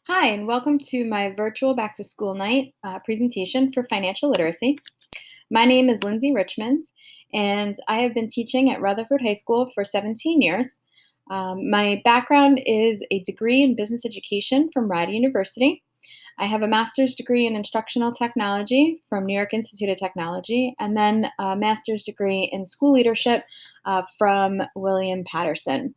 Hi, and welcome to my virtual back to school night presentation for financial literacy. My name is Lindsay Richmond, and I have been teaching at Rutherford High School for 17 years. My background is a degree in business education from Rider University. I have a master's degree in instructional technology from New York Institute of Technology, and then a master's degree in school leadership from William Patterson.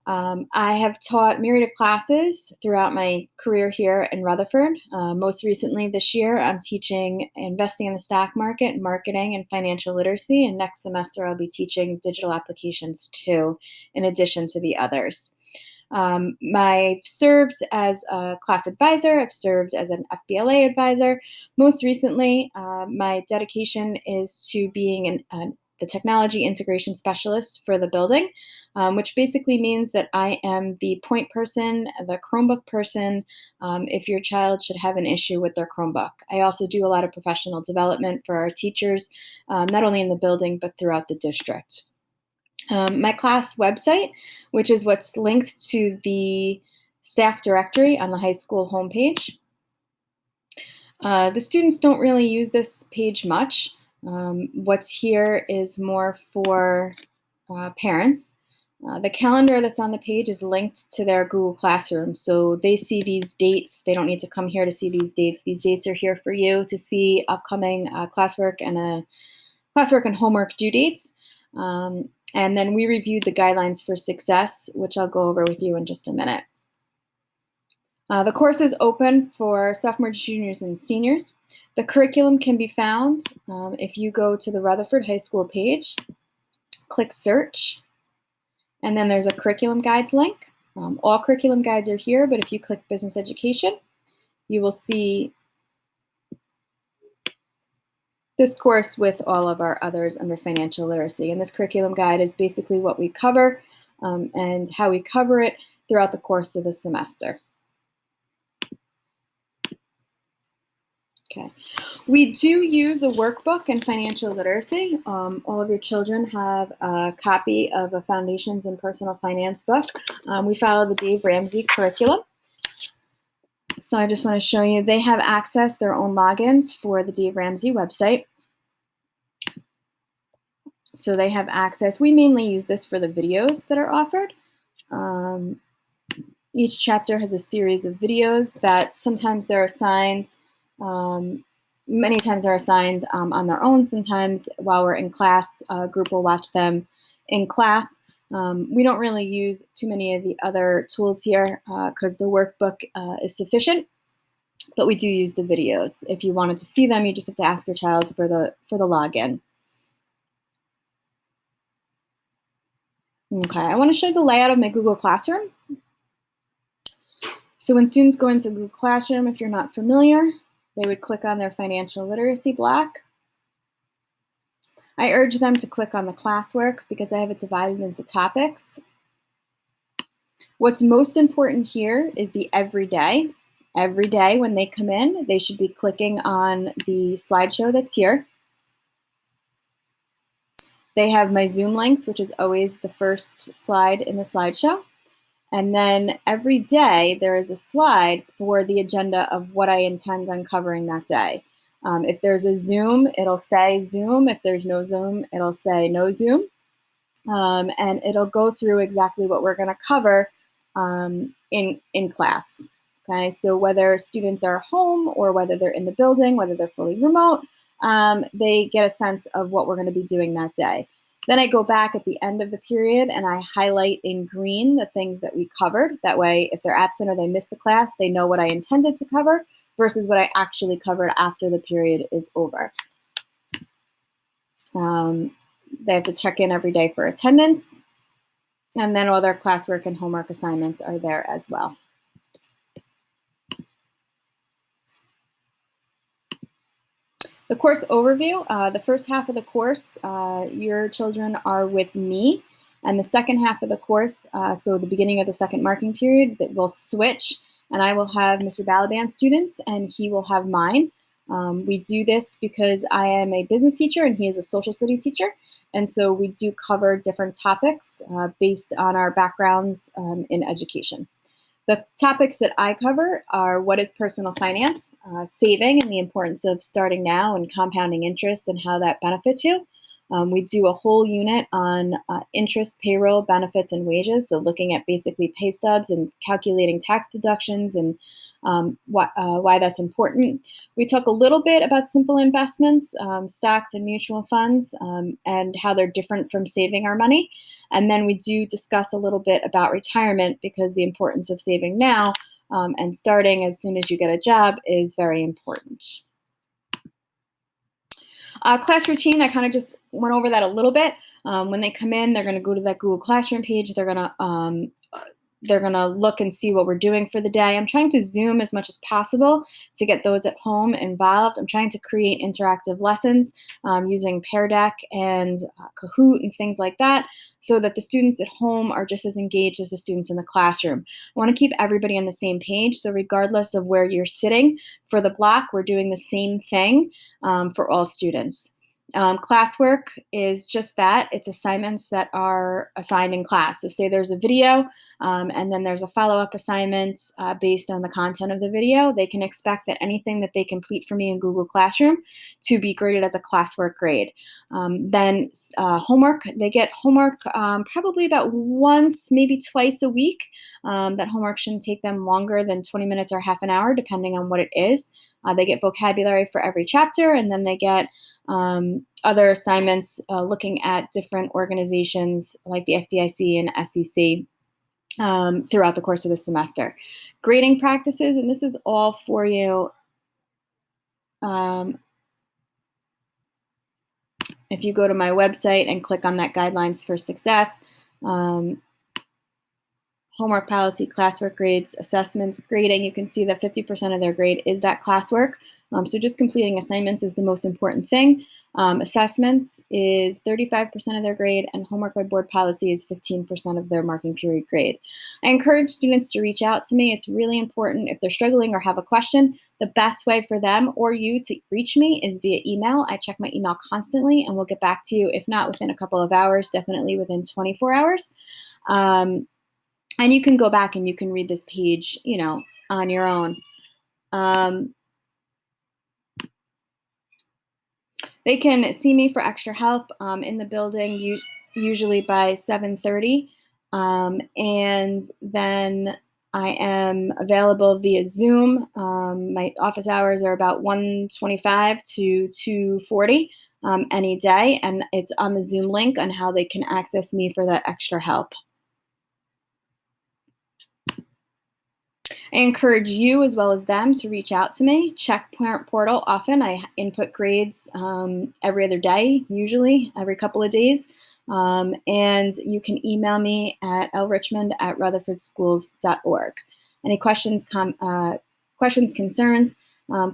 I have taught myriad of classes throughout my career here in Rutherford. Most recently this year, I'm teaching investing in the stock market, marketing, and financial literacy. And next semester, I'll be teaching digital applications too, in addition to the others. I've served as a class advisor. I've served as an FBLA advisor. Most recently, my dedication is to being the technology integration specialist for the building, which basically means that I am the point person, the Chromebook person, if your child should have an issue with their Chromebook. I also do a lot of professional development for our teachers, not only in the building, but throughout the district. My class website, which is what's linked to the staff directory on the high school homepage. The students don't really use this page much. What's here is more for parents. The calendar that's on the page is linked to their Google Classroom, so they see these dates. They don't need to come here to see these dates. These dates are here for you to see upcoming classwork and homework due dates. And then we reviewed the guidelines for success, which I'll go over with you in just a minute. The course is open for sophomores, juniors, and seniors. The curriculum can be found if you go to the Rutherford High School page, click search, and then there's a curriculum guides link. All curriculum guides are here, but if you click business education, you will see this course with all of our others under financial literacy. And this curriculum guide is basically what we cover and how we cover it throughout the course of the semester. Okay. We do use a workbook in financial literacy. All of your children have a copy of a Foundations in Personal Finance book. We follow the Dave Ramsey curriculum. So I just want to show you, they have access, their own logins for the Dave Ramsey website. So they have access. We mainly use this for the videos that are offered. Each chapter has a series of videos that sometimes they're assigned, many times they're assigned on their own. Sometimes while we're in class, a group will watch them in class. We don't really use too many of the other tools here because the workbook is sufficient, but we do use the videos. If you wanted to see them, you just have to ask your child for the login. Okay, I want to show you the layout of my Google Classroom. So when students go into Google Classroom, if you're not familiar, they would click on their financial literacy block. I urge them to click on the classwork because I have it divided into topics. What's most important here is the everyday. Every day when they come in, they should be clicking on the slideshow that's here. They have my Zoom links, which is always the first slide in the slideshow. And then every day there is a slide for the agenda of what I intend on covering that day. If there's a Zoom, it'll say Zoom. If there's no Zoom, it'll say no Zoom. And it'll go through exactly what we're going to cover in class. Okay, so whether students are home or whether they're in the building, whether they're fully remote, they get a sense of what we're going to be doing that day. Then I go back at the end of the period and I highlight in green the things that we covered. That way, if they're absent or they miss the class, they know what I intended to cover versus what I actually covered after the period is over. They have to check in every day for attendance. And then all their classwork and homework assignments are there as well. The course overview, the first half of the course, your children are with me. And the second half of the course, so the beginning of the second marking period, that will switch. And I will have Mr. Balaban's students and he will have mine. We do this because I am a business teacher and he is a social studies teacher. And so we do cover different topics based on our backgrounds in education. The topics that I cover are what is personal finance, saving and the importance of starting now and compounding interest and how that benefits you. We do a whole unit on interest, payroll, benefits, and wages. So looking at basically pay stubs and calculating tax deductions and why that's important. We talk a little bit about simple investments, stocks and mutual funds, and how they're different from saving our money. And then we do discuss a little bit about retirement because the importance of saving now and starting as soon as you get a job is very important. Class routine, I kind of just went over that a little bit. When they come in, they're going to go to that Google Classroom page. They're going to look and see what we're doing for the day. I'm trying to Zoom as much as possible to get those at home involved. I'm trying to create interactive lessons using Pear Deck and Kahoot and things like that so that the students at home are just as engaged as the students in the classroom. I want to keep everybody on the same page, so regardless of where you're sitting for the block, we're doing the same thing for all students. Classwork is just that. It's assignments that are assigned in class. So say there's a video and then there's a follow-up assignment based on the content of the video. They can expect that anything that they complete for me in Google Classroom to be graded as a classwork grade. Then homework, they get homework probably about once, maybe twice a week. That homework shouldn't take them longer than 20 minutes or half an hour, depending on what it is. They get vocabulary for every chapter, and then they get other assignments looking at different organizations like the FDIC and SEC throughout the course of the semester. Grading practices, and this is all for you. If you go to my website and click on that Guidelines for Success, homework policy, classwork grades, assessments, grading, you can see that 50% of their grade is that classwork. So just completing assignments is the most important thing. Assessments is 35% of their grade, and homework by board policy is 15% of their marking period grade. I encourage students to reach out to me. It's really important if they're struggling or have a question. The best way for them or you to reach me is via email. I check my email constantly and we'll get back to you, if not within a couple of hours, definitely within 24 hours. And you can go back and you can read this page, on your own. They can see me for extra help in the building, usually by 7:30. And then I am available via Zoom. My office hours are about 1:25 to 2:40 any day, and it's on the Zoom link on how they can access me for that extra help. I encourage you as well as them to reach out to me. Check Parent Portal often. I input grades every other day, usually every couple of days. And you can email me at lrichmond@rutherfordschools.org. Any questions, concerns,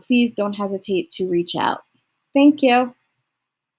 please don't hesitate to reach out. Thank you.